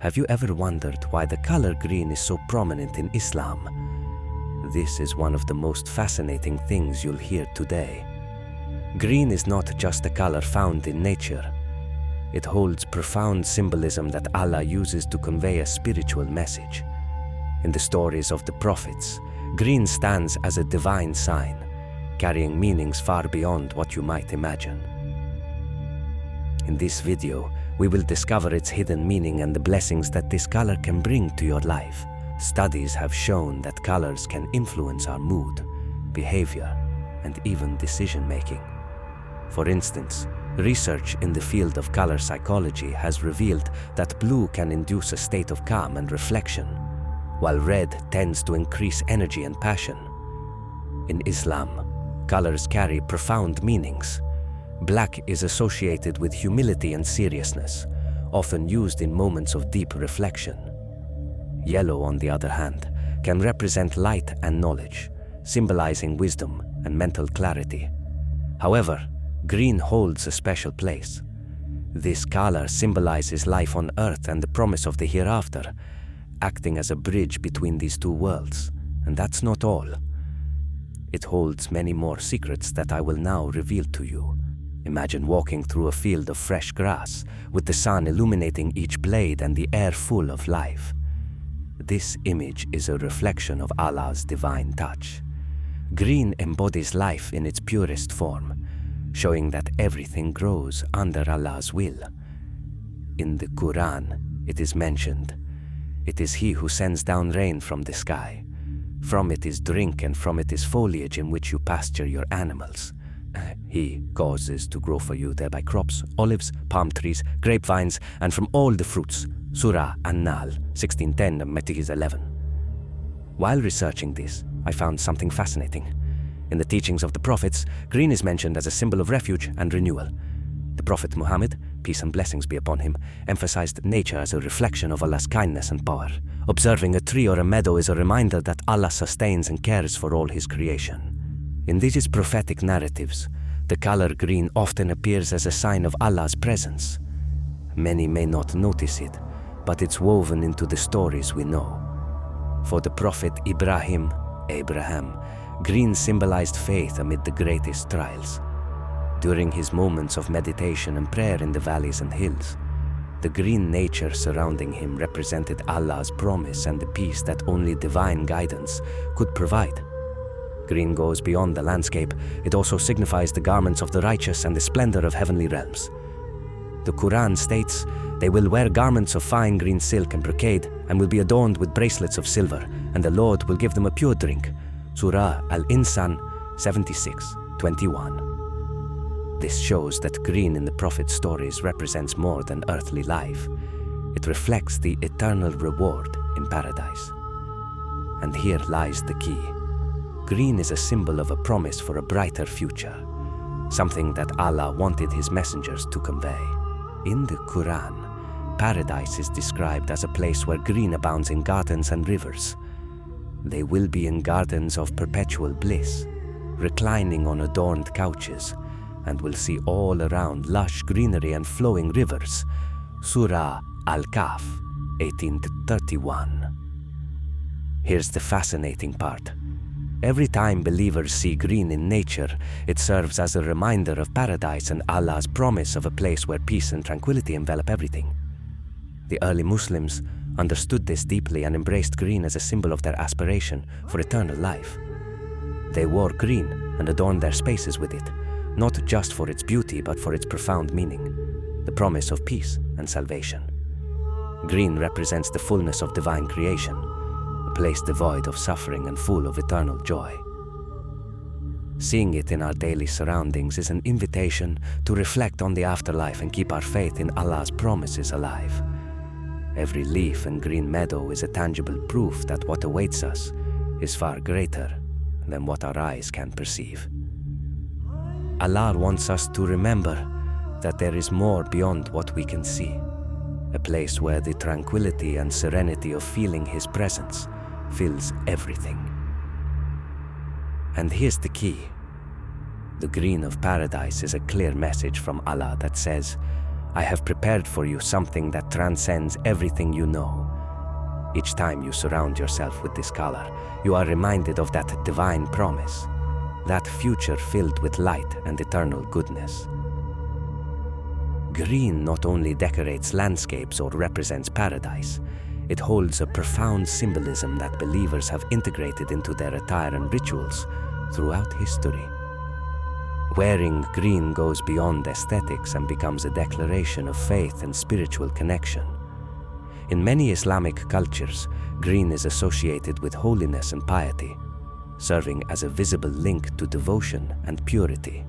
Have you ever wondered why the color green is so prominent in Islam? This is one of the most fascinating things you'll hear today. Green is not just a color found in nature. It holds profound symbolism that Allah uses to convey a spiritual message. In the stories of the prophets, green stands as a divine sign, carrying meanings far beyond what you might imagine. In this video, we will discover its hidden meaning and the blessings that this color can bring to your life. Studies have shown that colors can influence our mood, behavior, and even decision-making. For instance, research in the field of color psychology has revealed that blue can induce a state of calm and reflection, while red tends to increase energy and passion. In Islam, colors carry profound meanings. Black is associated with humility and seriousness, often used in moments of deep reflection. Yellow, on the other hand, can represent light and knowledge, symbolizing wisdom and mental clarity. However, green holds a special place. This color symbolizes life on Earth and the promise of the hereafter, acting as a bridge between these two worlds. And that's not all. It holds many more secrets that I will now reveal to you. Imagine walking through a field of fresh grass, with the sun illuminating each blade and the air full of life. This image is a reflection of Allah's divine touch. Green embodies life in its purest form, showing that everything grows under Allah's will. In the Quran, it is mentioned, "It is He who sends down rain from the sky. From it is drink, and from it is foliage in which you pasture your animals. He causes to grow for you thereby crops, olives, palm trees, grapevines, and from all the fruits." Surah An-Nahl 16:10 and Matthias 11. While researching this, I found something fascinating. In the teachings of the prophets, green is mentioned as a symbol of refuge and renewal. The Prophet Muhammad, peace and blessings be upon him, emphasized nature as a reflection of Allah's kindness and power. Observing a tree or a meadow is a reminder that Allah sustains and cares for all His creation. In these prophetic narratives, the color green often appears as a sign of Allah's presence. Many may not notice it, but it's woven into the stories we know. For the Prophet Abraham, green symbolized faith amid the greatest trials. During his moments of meditation and prayer in the valleys and hills, the green nature surrounding him represented Allah's promise and the peace that only divine guidance could provide. Green goes beyond the landscape. It also signifies the garments of the righteous and the splendor of heavenly realms. The Quran states, "They will wear garments of fine green silk and brocade and will be adorned with bracelets of silver, and the Lord will give them a pure drink." Surah Al-Insan 76:21. This shows that green in the Prophet's stories represents more than earthly life. It reflects the eternal reward in paradise. And here lies the key. Green is a symbol of a promise for a brighter future, something that Allah wanted His messengers to convey. In the Quran, paradise is described as a place where green abounds in gardens and rivers. They will be in gardens of perpetual bliss, reclining on adorned couches, and will see all around lush greenery and flowing rivers. Surah Al-Kahf 18-31. Here's the fascinating part. Every time believers see green in nature, it serves as a reminder of paradise and Allah's promise of a place where peace and tranquility envelop everything. The early Muslims understood this deeply and embraced green as a symbol of their aspiration for eternal life. They wore green and adorned their spaces with it, not just for its beauty but for its profound meaning, the promise of peace and salvation. Green represents the fullness of divine creation, a place devoid of suffering and full of eternal joy. Seeing it in our daily surroundings is an invitation to reflect on the afterlife and keep our faith in Allah's promises alive. Every leaf and green meadow is a tangible proof that what awaits us is far greater than what our eyes can perceive. Allah wants us to remember that there is more beyond what we can see, a place where the tranquility and serenity of feeling His presence fills everything. And here's the key. The green of paradise is a clear message from Allah that says, I have prepared for you something that transcends everything you know. Each time you surround yourself with this color, you are reminded of that divine promise, that future filled with light and eternal goodness. Green not only decorates landscapes or represents paradise, it holds a profound symbolism that believers have integrated into their attire and rituals throughout history. Wearing green goes beyond aesthetics and becomes a declaration of faith and spiritual connection. In many Islamic cultures, green is associated with holiness and piety, serving as a visible link to devotion and purity.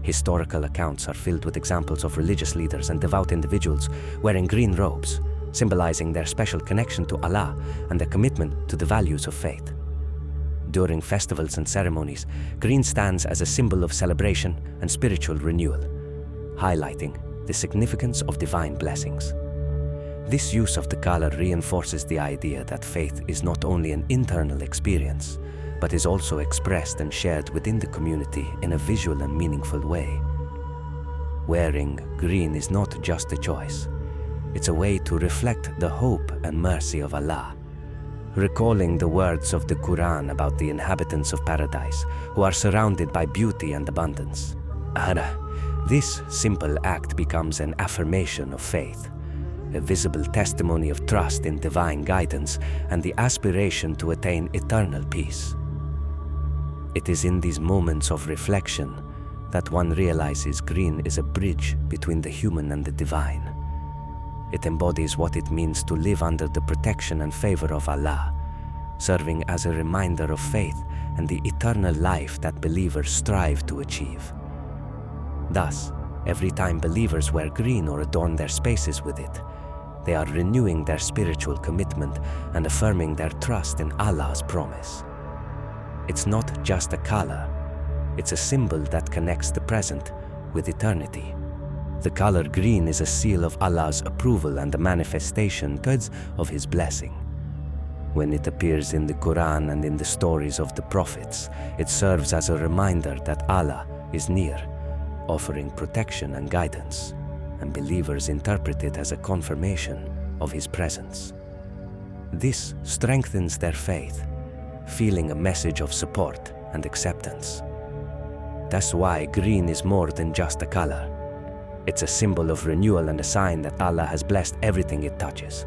Historical accounts are filled with examples of religious leaders and devout individuals wearing green robes, symbolizing their special connection to Allah and their commitment to the values of faith. During festivals and ceremonies, green stands as a symbol of celebration and spiritual renewal, highlighting the significance of divine blessings. This use of the color reinforces the idea that faith is not only an internal experience, but is also expressed and shared within the community in a visual and meaningful way. Wearing green is not just a choice. It's a way to reflect the hope and mercy of Allah, recalling the words of the Quran about the inhabitants of paradise who are surrounded by beauty and abundance. This simple act becomes an affirmation of faith, a visible testimony of trust in divine guidance and the aspiration to attain eternal peace. It is in these moments of reflection that one realizes green is a bridge between the human and the divine. It embodies what it means to live under the protection and favor of Allah, serving as a reminder of faith and the eternal life that believers strive to achieve. Thus, every time believers wear green or adorn their spaces with it, they are renewing their spiritual commitment and affirming their trust in Allah's promise. It's not just a color, it's a symbol that connects the present with eternity. The color green is a seal of Allah's approval and a manifestation of His blessing. When it appears in the Quran and in the stories of the prophets, it serves as a reminder that Allah is near, offering protection and guidance, and believers interpret it as a confirmation of His presence. This strengthens their faith, feeling a message of support and acceptance. That's why green is more than just a color. It's a symbol of renewal and a sign that Allah has blessed everything it touches.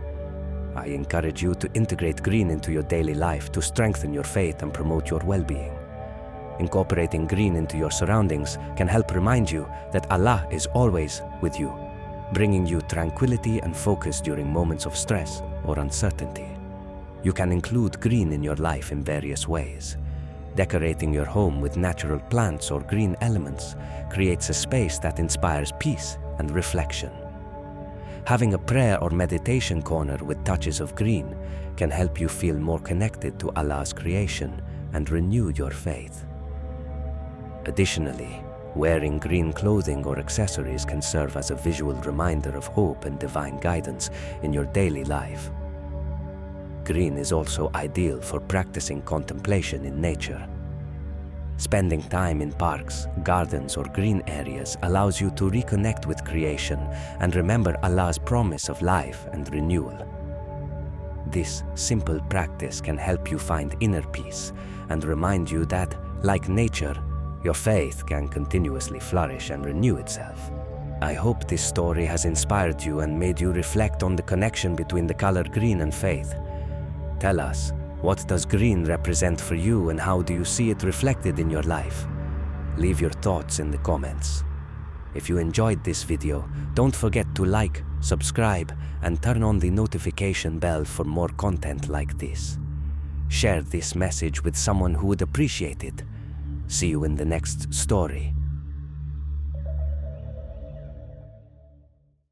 I encourage you to integrate green into your daily life to strengthen your faith and promote your well-being. Incorporating green into your surroundings can help remind you that Allah is always with you, bringing you tranquility and focus during moments of stress or uncertainty. You can include green in your life in various ways. Decorating your home with natural plants or green elements creates a space that inspires peace and reflection. Having a prayer or meditation corner with touches of green can help you feel more connected to Allah's creation and renew your faith. Additionally, wearing green clothing or accessories can serve as a visual reminder of hope and divine guidance in your daily life. Green is also ideal for practicing contemplation in nature. Spending time in parks, gardens, or green areas allows you to reconnect with creation and remember Allah's promise of life and renewal. This simple practice can help you find inner peace and remind you that, like nature, your faith can continuously flourish and renew itself. I hope this story has inspired you and made you reflect on the connection between the color green and faith. Tell us, what does green represent for you and how do you see it reflected in your life? Leave your thoughts in the comments. If you enjoyed this video, don't forget to like, subscribe, and turn on the notification bell for more content like this. Share this message with someone who would appreciate it. See you in the next story.